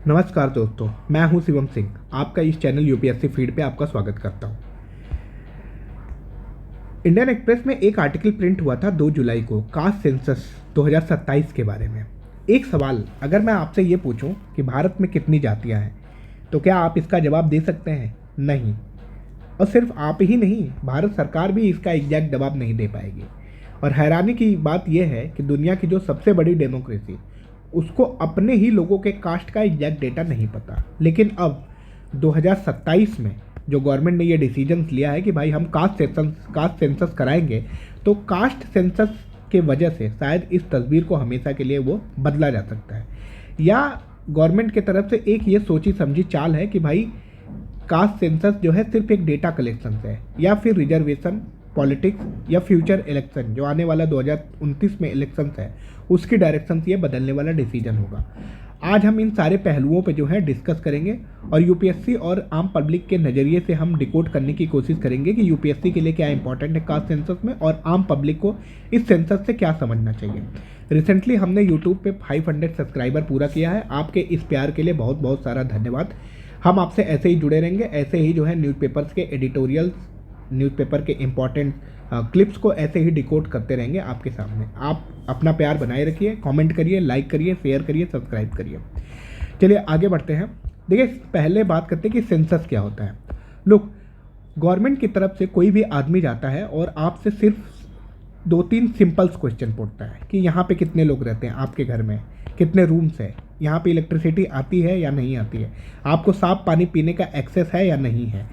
नमस्कार दोस्तों, मैं हूं शिवम सिंह। आपका इस चैनल यूपीएससी फीड पे आपका स्वागत करता हूं। इंडियन एक्सप्रेस में एक आर्टिकल प्रिंट हुआ था 2 जुलाई को कास्ट सेंसस 2027 के बारे में। एक सवाल, अगर मैं आपसे ये पूछूं कि भारत में कितनी जातियां हैं, तो क्या आप इसका जवाब दे सकते हैं? नहीं। और सिर्फ आप ही नहीं, भारत सरकार भी इसका एग्जैक्ट जवाब नहीं दे पाएगी। और हैरानी की बात यह है कि दुनिया की जो सबसे बड़ी डेमोक्रेसी, उसको अपने ही लोगों के कास्ट का एग्जैक्ट डेटा नहीं पता। लेकिन अब 2027 में जो गवर्नमेंट ने ये डिसीजन लिया है कि भाई हम कास्ट सेंसस कराएंगे, तो कास्ट सेंसस के वजह से शायद इस तस्वीर को हमेशा के लिए वो बदला जा सकता है। या गवर्नमेंट की तरफ से एक ये सोची समझी चाल है कि भाई कास्ट सेंसस जो है सिर्फ एक डेटा कलेक्शन है, या फिर रिजर्वेशन पॉलिटिक्स या फ्यूचर इलेक्शन जो आने वाला 2029 में इलेक्शन है, उसकी डायरेक्शन से ये बदलने वाला डिसीजन होगा। आज हम इन सारे पहलुओं पे जो है डिस्कस करेंगे और यूपीएससी और आम पब्लिक के नज़रिए से हम डिकोड करने की कोशिश करेंगे कि यूपीएससी के लिए क्या इंपॉर्टेंट है कास्ट सेंसस में, और आम पब्लिक को इस सेंसस से क्या समझना चाहिए। रिसेंटली हमने यूट्यूब पे 500 सब्सक्राइबर पूरा किया है। आपके इस प्यार के लिए बहुत बहुत सारा धन्यवाद। हम आपसे ऐसे ही जुड़े रहेंगे, ऐसे ही जो है न्यूज़पेपर्स के एडिटोरियल्स, न्यूज़पेपर के इम्पॉर्टेंट क्लिप्स को ऐसे ही डिकोड करते रहेंगे आपके सामने। आप अपना प्यार बनाए रखिए, कमेंट करिए, लाइक करिए, शेयर करिए, सब्सक्राइब करिए। चलिए आगे बढ़ते हैं। देखिए, पहले बात करते हैं कि सेंसस क्या होता है। लुक, गवर्नमेंट की तरफ से कोई भी आदमी जाता है और आपसे सिर्फ 2-3 सिंपल्स क्वेश्चन पूछता है कि यहाँ पे कितने लोग रहते हैं, आपके घर में कितने रूम्स है, यहाँ पे इलेक्ट्रिसिटी आती है या नहीं आती है, आपको साफ पानी पीने का एक्सेस है या नहीं है,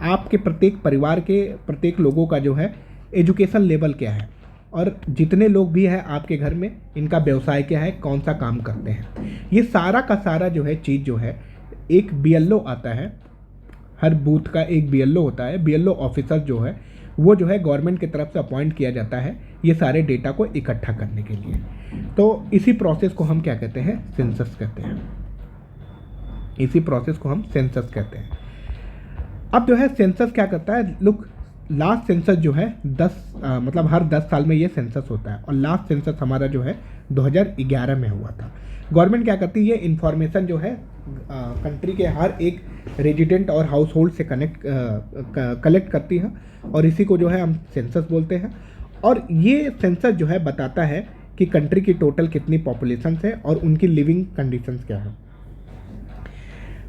आपके प्रत्येक परिवार के प्रत्येक लोगों का जो है एजुकेशन लेवल क्या है, और जितने लोग भी हैं आपके घर में इनका व्यवसाय क्या है, कौन सा काम करते हैं। ये सारा का सारा जो है चीज़ जो है, एक बीएलओ आता है, हर बूथ का एक बीएलओ होता है। बीएलओ ऑफिसर जो है वो जो है गवर्नमेंट की तरफ से अपॉइंट किया जाता है ये सारे डेटा को इकट्ठा करने के लिए। तो इसी प्रोसेस को हम क्या कहते हैं? सेंसस कहते हैं। इसी प्रोसेस को हम सेंसस कहते हैं। अब जो है सेंसस क्या करता है? लुक, लास्ट सेंसस जो है मतलब हर 10 साल में ये सेंसस होता है, और लास्ट सेंसस हमारा जो है 2011 में हुआ था। गवर्नमेंट क्या करती है? ये इन्फॉर्मेशन जो है कंट्री के हर एक रेजिडेंट और हाउस होल्ड से कलेक्ट करती है, और इसी को जो है हम सेंसस बोलते हैं। और ये सेंसस जो है बताता है कि कंट्री की टोटल कितनी पॉपुलेशन है और उनकी लिविंग कंडीशंस क्या है।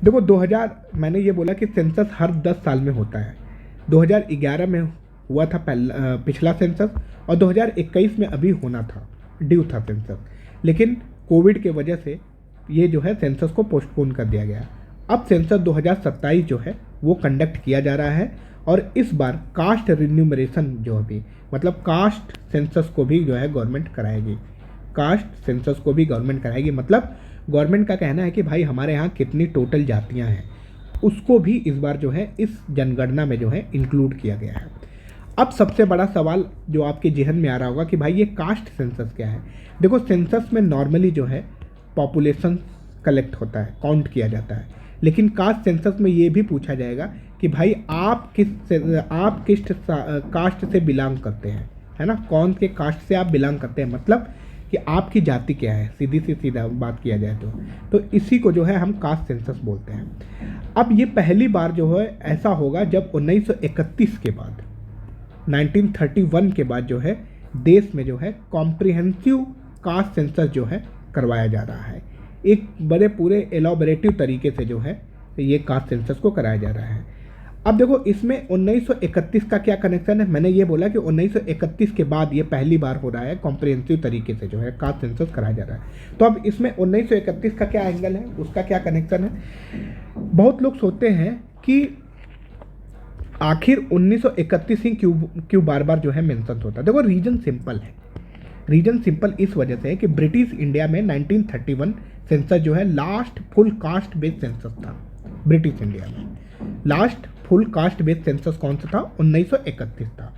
देखो, 2000 मैंने ये बोला कि सेंसस हर 10 साल में होता है। 2011 में हुआ था पिछला सेंसस, और 2021 में अभी होना था, ड्यू था सेंसस, लेकिन कोविड के वजह से ये जो है सेंसस को पोस्टपोन कर दिया गया। अब सेंसस 2027 जो है वो कंडक्ट किया जा रहा है, और इस बार कास्ट रिन्यूमरेशन जो अभी मतलब कास्ट सेंसस को भी जो है गवर्नमेंट कराएगी। कास्ट सेंसस को भी गवर्नमेंट कराएगी, मतलब गवर्नमेंट का कहना है कि भाई हमारे यहाँ कितनी टोटल जातियाँ हैं, उसको भी इस बार जो है इस जनगणना में जो है इंक्लूड किया गया है। अब सबसे बड़ा सवाल जो आपके जहन में आ रहा होगा कि भाई ये कास्ट सेंसस क्या है। देखो, सेंसस में नॉर्मली जो है पॉपुलेशन कलेक्ट होता है, काउंट किया जाता है, लेकिन कास्ट सेंसस में ये भी पूछा जाएगा कि भाई आप किस कास्ट से बिलोंग करते हैं, है ना, कौन के कास्ट से आप बिलोंग करते हैं, मतलब कि आपकी जाति क्या है, सीधा बात किया जाए तो इसी को जो है हम कास्ट सेंसस बोलते हैं। अब ये पहली बार जो है ऐसा होगा जब 1931 के बाद, 1931 के बाद जो है देश में जो है कॉम्प्रिहेंसिव कास्ट सेंसस जो है करवाया जा रहा है। एक बड़े पूरे एलॉबरेटिव तरीके से जो है ये कास्ट सेंसस को कराया जा रहा है। अब देखो, इसमें 1931 का क्या कनेक्शन है? मैंने ये बोला कि 1931 के बाद ये पहली बार हो रहा है कॉम्प्रिहेंसिव तरीके से जो है कास्ट सेंसस कराया जा रहा है। तो अब इसमें 1931 का क्या एंगल है, उसका क्या कनेक्शन है? बहुत लोग सोचते हैं कि आखिर 1931 ही क्यों बार बार जो है मेंशन होता है। देखो, रीजन सिंपल है। रीजन सिंपल इस वजह से है कि ब्रिटिश इंडिया में 1931 सेंसस जो है last full caste based census था। ब्रिटिश इंडिया में last full caste based census कौन सा था? 1931 था।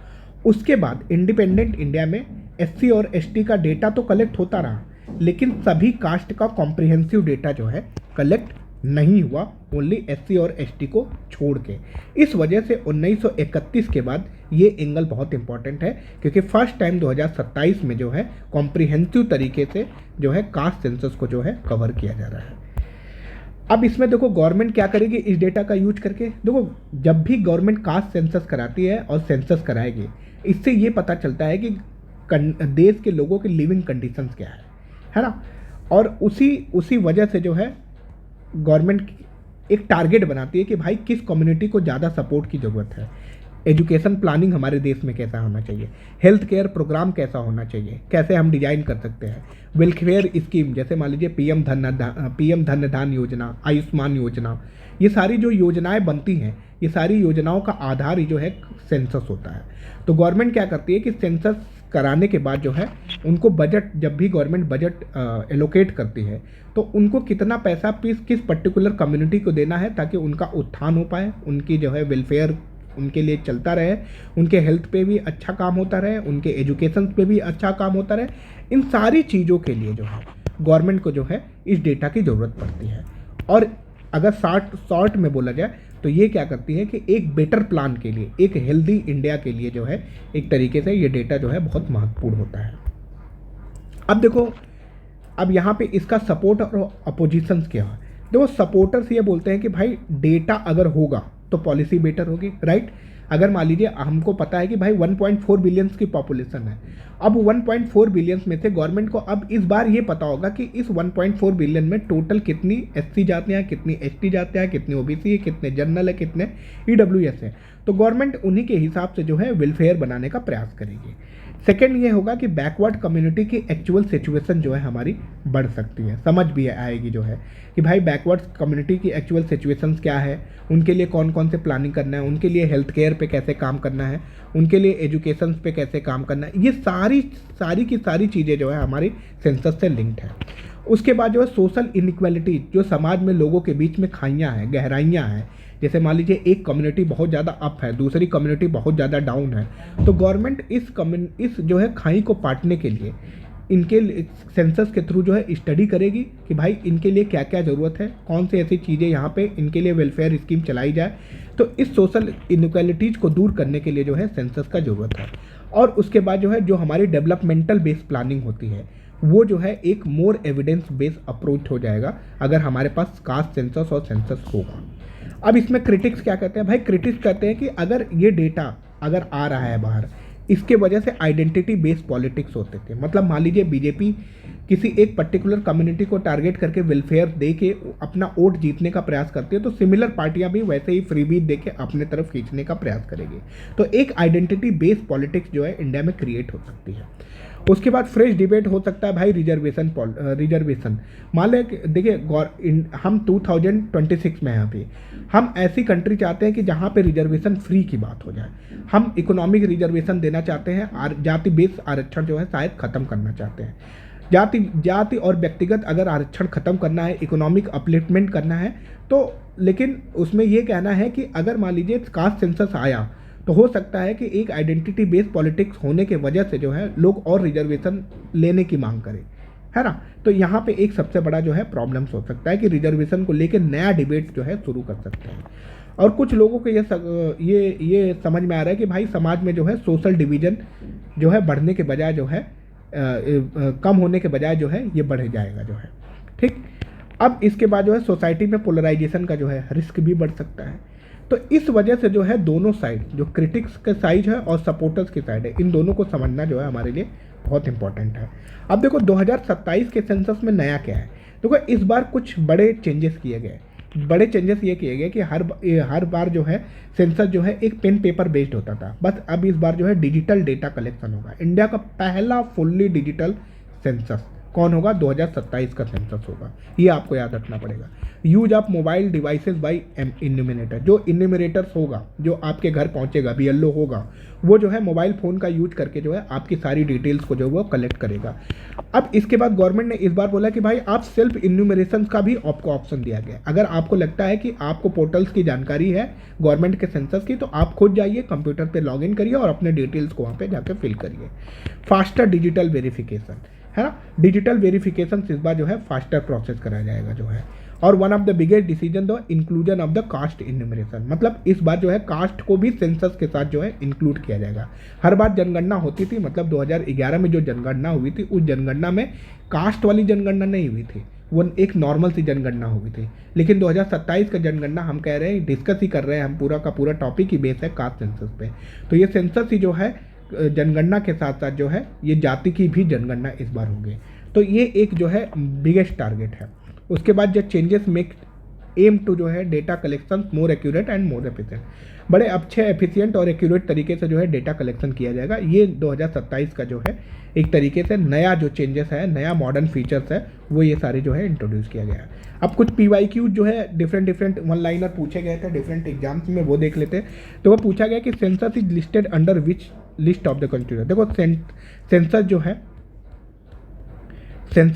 उसके बाद इंडिपेंडेंट इंडिया में एससी और एसटी का डेटा तो कलेक्ट होता रहा, लेकिन सभी कास्ट का कॉम्प्रिहेंसिव डेटा जो है कलेक्ट नहीं हुआ, ओनली एससी और एसटी को छोड़ के। इस वजह से 1931 के बाद ये एंगल बहुत इंपॉर्टेंट है, क्योंकि फर्स्ट टाइम 2027 में जो है कॉम्प्रिहेंसिव तरीके से जो है कास्ट सेंसस को जो है कवर किया जा रहा है। अब इसमें देखो गवर्नमेंट क्या करेगी इस डेटा का यूज करके, देखो जब भी गवर्नमेंट कास्ट सेंसस कराती है और सेंसस कराएगी, इससे ये पता चलता है कि देश के लोगों के लिविंग कंडीशंस क्या है ना। और उसी उसी वजह से जो है गवर्नमेंट एक टारगेट बनाती है कि भाई किस कम्युनिटी को ज़्यादा सपोर्ट की ज़रूरत है, एजुकेशन प्लानिंग हमारे देश में कैसा होना चाहिए, हेल्थ केयर प्रोग्राम कैसा होना चाहिए, कैसे हम डिजाइन कर सकते हैं, वेलफेयर स्कीम जैसे मान लीजिए पीएम धन धान योजना, आयुष्मान योजना, ये सारी जो योजनाएं बनती हैं, ये सारी योजनाओं का आधार ही जो है सेंसस होता है। तो गवर्नमेंट क्या करती है कि सेंसस कराने के बाद जो है उनको बजट, जब भी गवर्नमेंट बजट एलोकेट करती है तो उनको कितना पैसा किस पर्टिकुलर कम्युनिटी को देना है ताकि उनका उत्थान हो पाए, उनकी जो है वेलफेयर उनके लिए चलता रहे, उनके हेल्थ पे भी अच्छा काम होता रहे, उनके एजुकेशन पे भी अच्छा काम होता रहे। इन सारी चीज़ों के लिए जो है गवर्नमेंट को जो है इस डेटा की ज़रूरत पड़ती है। और अगर शॉर्ट में बोला जाए तो ये क्या करती है कि एक बेटर प्लान के लिए, एक हेल्दी इंडिया के लिए जो है एक तरीके से ये डेटा जो है बहुत महत्वपूर्ण होता है। अब देखो, अब यहाँ पे इसका सपोर्ट और अपोजिशंस क्या है। देखो सपोर्टर्स ये बोलते हैं कि भाई डेटा अगर होगा तो पॉलिसी बेटर होगी, राइट। अगर मान लीजिए हमको पता है कि भाई 1.4 बिलियंस की पॉपुलेशन है, अब 1.4 बिलियंस में से गवर्नमेंट को अब इस बार ये पता होगा कि इस 1.4 बिलियन में टोटल कितनी एससी जाते हैं, कितनी एसटी जाते हैं, कितनी ओबीसी है, कितने जनरल है, कितने ईडब्ल्यूएस है। तो गवर्नमेंट उन्हीं के हिसाब से जो है वेलफेयर बनाने का प्रयास करेगी। सेकेंड ये होगा कि बैकवर्ड कम्युनिटी की एक्चुअल सिचुएशन जो है हमारी बढ़ सकती है, समझ भी आएगी जो है कि भाई बैकवर्ड कम्युनिटी की एक्चुअल सिचुएशंस क्या है, उनके लिए कौन कौन से प्लानिंग करना है, उनके लिए हेल्थ केयर पे कैसे काम करना है, उनके लिए एजुकेशन पे कैसे काम करना है। ये सारी की सारी चीज़ें जो है हमारी सेंसस से लिंक्ड है। उसके बाद जो है सोशल इनइक्वालिटी, जो समाज में लोगों के बीच में खाइयाँ हैं, गहराइयाँ हैं, जैसे मान लीजिए एक कम्युनिटी बहुत ज़्यादा अप है, दूसरी कम्युनिटी बहुत ज़्यादा डाउन है, तो गवर्नमेंट इस जो है खाई को पाटने के लिए इनके सेंसस के थ्रू जो है स्टडी करेगी कि भाई इनके लिए क्या क्या ज़रूरत है, कौन सी ऐसी चीज़ें यहाँ पे इनके लिए वेलफेयर स्कीम चलाई जाए। तो इस सोशल इनइक्वालिटीज़ को दूर करने के लिए जो है सेंसस का ज़रूरत है। और उसके बाद जो है जो हमारी डेवलपमेंटल बेस्ड प्लानिंग होती है वो जो है एक मोर एविडेंस बेस्ड अप्रोच हो जाएगा अगर हमारे पास कास्ट सेंसस और सेंसस होगा। अब इसमें क्रिटिक्स क्या कहते हैं, भाई क्रिटिक्स कहते हैं कि अगर ये डेटा अगर आ रहा है बाहर, इसके वजह से आइडेंटिटी बेस्ड पॉलिटिक्स होते थे। मतलब मान लीजिए बीजेपी किसी एक पर्टिकुलर कम्युनिटी को टारगेट करके वेलफेयर दे के अपना वोट जीतने का प्रयास करती है, तो सिमिलर पार्टियां भी वैसे ही फ्रीबीज दे के अपने तरफ खींचने का प्रयास करेगी। तो एक आइडेंटिटी बेस्ड पॉलिटिक्स जो है इंडिया में क्रिएट हो सकती है। उसके बाद फ्रेश डिबेट हो सकता है भाई रिजर्वेशन। मान लें देखिए हम 2026 में हैं अभी, हम ऐसी कंट्री चाहते हैं कि जहाँ पे रिजर्वेशन फ्री की बात हो जाए। हम इकोनॉमिक रिजर्वेशन देना चाहते हैं, जाति बेस्ड आरक्षण जो है शायद खत्म करना चाहते हैं। जाति और व्यक्तिगत अगर आरक्षण खत्म करना है, इकोनॉमिक अपलिफ्टमेंट करना है तो, लेकिन उसमें ये कहना है कि अगर मान लीजिए कास्ट सेंसस आया तो हो सकता है कि एक आइडेंटिटी बेस्ड पॉलिटिक्स होने के वजह से जो है लोग और रिजर्वेशन लेने की मांग करें, है ना। तो यहाँ पे एक सबसे बड़ा जो है प्रॉब्लम्स हो सकता है कि रिजर्वेशन को लेकर नया डिबेट जो है शुरू कर सकते हैं। और कुछ लोगों को ये समझ में आ रहा है कि भाई समाज में जो है सोशल डिवीजन जो है बढ़ने के बजाय जो है कम होने के बजाय जो है ये बढ़ जाएगा जो है, ठीक। अब इसके बाद जो है सोसाइटी में पोलराइजेशन का जो है रिस्क भी बढ़ सकता है। तो इस वजह से जो है दोनों साइड, जो क्रिटिक्स के साइड है और सपोर्टर्स की साइड है, इन दोनों को समझना जो है हमारे लिए बहुत इंपॉर्टेंट है। अब देखो 2027 के सेंसस में नया क्या है। देखो इस बार कुछ बड़े चेंजेस किए गए। बड़े चेंजेस ये किए गए कि हर बार जो है सेंसस जो है एक पेन पेपर बेस्ड होता था, बस अब इस बार जो है डिजिटल डेटा कलेक्शन होगा। इंडिया का पहला फुल्ली डिजिटल सेंसस कौन होगा, 2027 का सेंसस होगा। ये आपको याद रखना पड़ेगा। Use of mobile devices by enumerator, जो इन्यूमिनेटर्स होगा, जो आपके घर पहुंचेगा, बीएलओ होगा, वो जो है मोबाइल फ़ोन का यूज करके जो है आपकी सारी डिटेल्स को जो वो कलेक्ट करेगा। अब इसके बाद गवर्नमेंट ने इस बार बोला कि भाई आप सेल्फ इन्यूमरेशन का भी आपको ऑप्शन दिया गया। अगर आपको लगता है कि आपको पोर्टल्स की जानकारी है गवर्नमेंट के सेंसस की, तो आप खुद जाइए कंप्यूटर पे लॉगिन करिए और अपने डिटेल्स को वहाँ पे जाकर फिल करिए। फास्टर डिजिटल वेरिफिकेशन, है ना। डिजिटल वेरिफिकेशन इस बार जो है फास्टर प्रोसेस कराया जाएगा जो है। और one of the biggest decision the inclusion of the caste enumeration, मतलब इस बार जो है कास्ट को भी सेंसस के साथ जो है इंक्लूड किया जाएगा। हर बार जनगणना होती थी, मतलब 2011 में जो जनगणना हुई थी, उस जनगणना में कास्ट वाली जनगणना नहीं हुई थी, वो एक नॉर्मल सी जनगणना हो गई थी। लेकिन 2027 का जनगणना हम कह रहे हैं, डिस्कस ही कर रहे हैं हम, पूरा का पूरा टॉपिक ही बेस है कास्ट सेंसस पे। तो ये सेंसस ही जो है जनगणना के साथ साथ जो है ये जाति की भी जनगणना इस बार होगी। तो ये एक जो है बिगेस्ट टारगेट है। उसके बाद जो चेंजेस मेक एम टू जो है data collection more accurate and more efficient, बड़े अच्छे एफिशिएंट और एक्यूरेट तरीके से जो है डेटा कलेक्शन किया जाएगा। ये 2027 का जो है एक तरीके से नया जो चेंजेस है, नया मॉडर्न फीचर्स है, वो ये सारे जो है इंट्रोड्यूस किया गया है। अब कुछ PYQ जो है डिफरेंट वन लाइनर पूछे गए थे डिफरेंट एग्जाम्स में, वो देख लेते हैं। तो वो पूछा गया कि census is listed under which list of the constitution. देखो सेंसस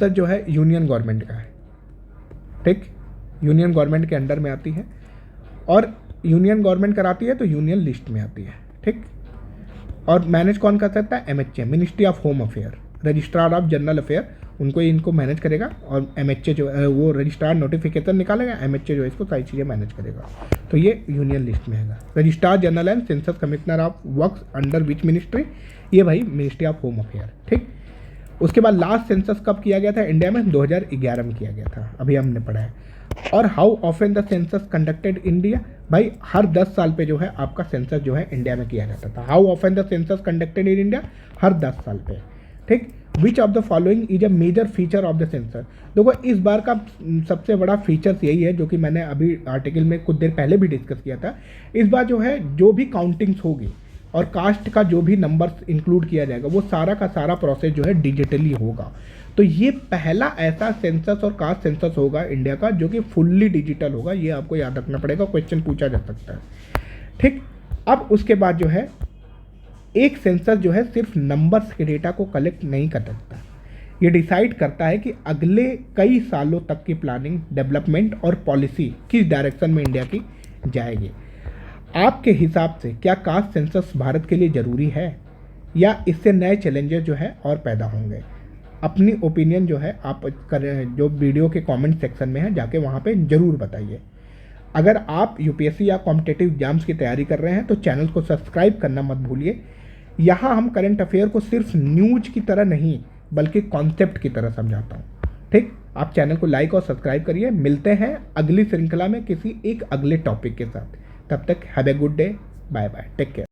जो है यूनियन गवर्नमेंट का है, ठीक, यूनियन गवर्नमेंट के अंडर में आती है और यूनियन गवर्नमेंट कराती है तो यूनियन लिस्ट में आती है, ठीक। और मैनेज कौन कर सकता है? MHA, ministry of home affair, registrar of general affair, उनको इनको मैनेज करेगा। और MHA जो है वो रजिस्ट्रार नोटिफिकेशन निकालेगा, MHA जो है इसको सारी चीज़ें मैनेज करेगा। तो ये यूनियन लिस्ट में है। Registrar general and census commissioner of works under which ministry, ये भाई मिनिस्ट्री ऑफ होम अफेयर, ठीक। उसके बाद लास्ट सेंसस कब किया गया था इंडिया में? 2011 में किया गया था, अभी हमने पढ़ा है। और how often the census conducted India, भाई हर 10 साल पे जो है आपका सेंसस जो है इंडिया में किया जाता था। How often the census conducted in India, हर 10 साल पे, ठीक। Which of the following is a major feature of the census, देखो इस बार का सबसे बड़ा फीचर्स यही है जो कि मैंने अभी आर्टिकल में कुछ देर पहले भी डिस्कस किया था। इस बार जो है जो भी काउंटिंग्स होगी और कास्ट का जो भी नंबर्स इंक्लूड किया जाएगा वो सारा का सारा प्रोसेस जो है डिजिटली होगा। तो ये पहला ऐसा सेंसस और कास्ट सेंसस होगा इंडिया का जो कि फुल्ली डिजिटल होगा, ये आपको याद रखना पड़ेगा, क्वेश्चन पूछा जा सकता है, ठीक। अब उसके बाद जो है एक सेंसस जो है सिर्फ नंबर्स के डेटा को कलेक्ट नहीं कर सकता, ये डिसाइड करता है कि अगले कई सालों तक की प्लानिंग, डेवलपमेंट और पॉलिसी किस डायरेक्शन में इंडिया की जाएगी। आपके हिसाब से क्या कास्ट सेंसस भारत के लिए ज़रूरी है या इससे नए चैलेंजेस जो है और पैदा होंगे? अपनी ओपिनियन जो है आप करें, जो वीडियो के कमेंट सेक्शन में है जाके वहाँ पे ज़रूर बताइए। अगर आप UPSC या कॉम्पिटिटिव एग्जाम्स की तैयारी कर रहे हैं तो चैनल को सब्सक्राइब करना मत भूलिए। यहाँ हम करंट अफेयर को सिर्फ न्यूज की तरह नहीं बल्कि कॉन्सेप्ट की तरह समझाता हूँ, ठीक। आप चैनल को लाइक और सब्सक्राइब करिए। मिलते हैं अगली श्रृंखला में किसी एक अगले टॉपिक के साथ। तब तक have a good day, bye bye, take care.